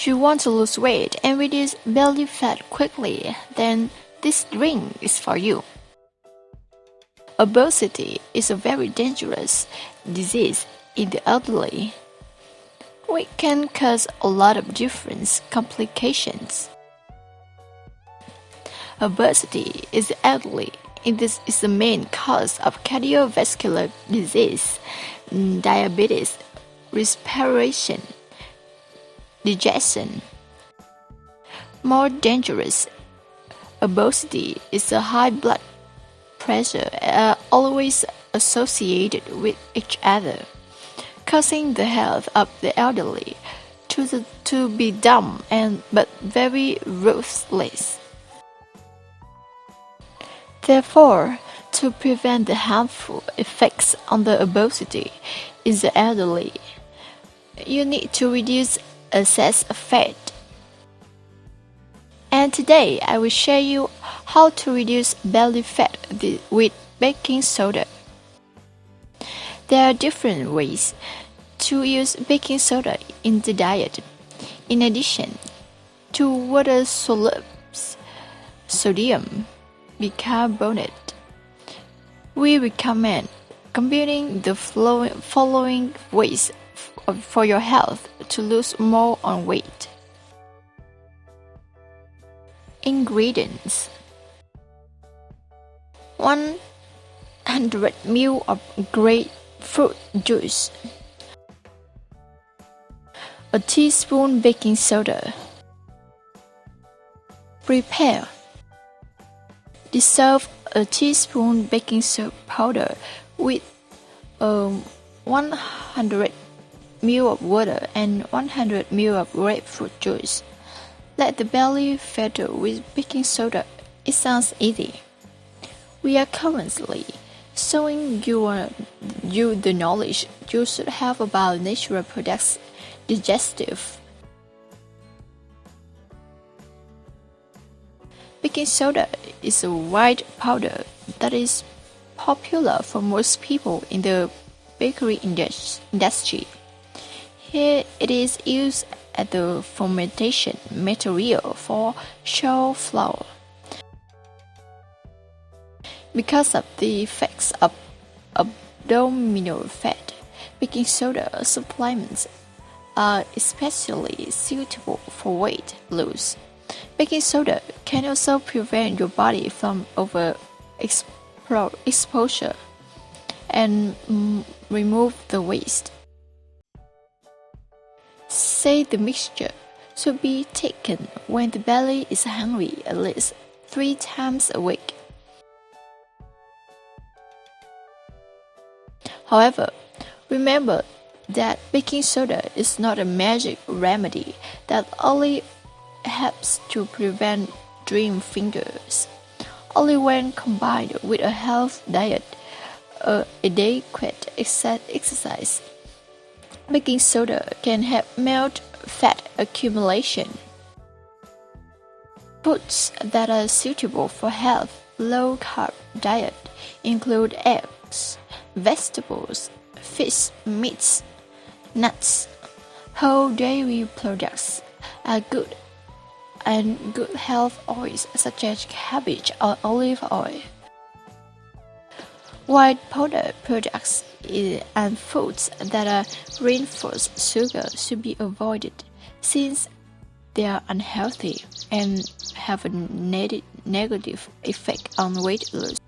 If you want to lose weight and reduce belly fat quickly, then this drink is for you. Obesity is a very dangerous disease in the elderly. It can cause a lot of different complications. Obesity is elderly. This is the main cause of cardiovascular disease, diabetes, respiration, digestion. More dangerous, obesity is a high blood pressure always associated with each other, causing the health of the elderly to be dumb but very ruthless. Therefore, to prevent the harmful effects on the obesity in the elderly, you need to reduce excess fat. And today I will share you how to reduce belly fat with baking soda. There are different ways to use baking soda in the diet. In addition to water-soluble sodium bicarbonate, we recommend combining the following ways for your health to lose more on weight. Ingredients: 100 ml of grapefruit juice, a teaspoon baking soda. Prepare: dissolve a teaspoon baking soda powder with 100 ml of water and 100 ml of grapefruit juice. Let the belly fill with baking soda. It sounds easy. We are currently showing you the knowledge you should have about natural products digestive. Baking soda is a white powder that is popular for most people in the bakery industry. Here it is used as the fermentation material for shell flour. Because of the effects of abdominal fat, baking soda supplements are especially suitable for weight loss. Baking soda can also prevent your body from overexposure and remove the waste. Say the mixture should be taken when the belly is hungry at least 3 times a week. However, remember that baking soda is not a magic remedy that only helps to prevent dream fingers. Only when combined with a healthy diet, adequate exercise, baking soda can help melt fat accumulation. Foods that are suitable for low-carb diet include eggs, vegetables, fish, meats, nuts. Whole dairy products are good, and good health oils such as cabbage or olive oil. White powder products and foods that are reinforced sugar should be avoided since they are unhealthy and have a negative effect on weight loss.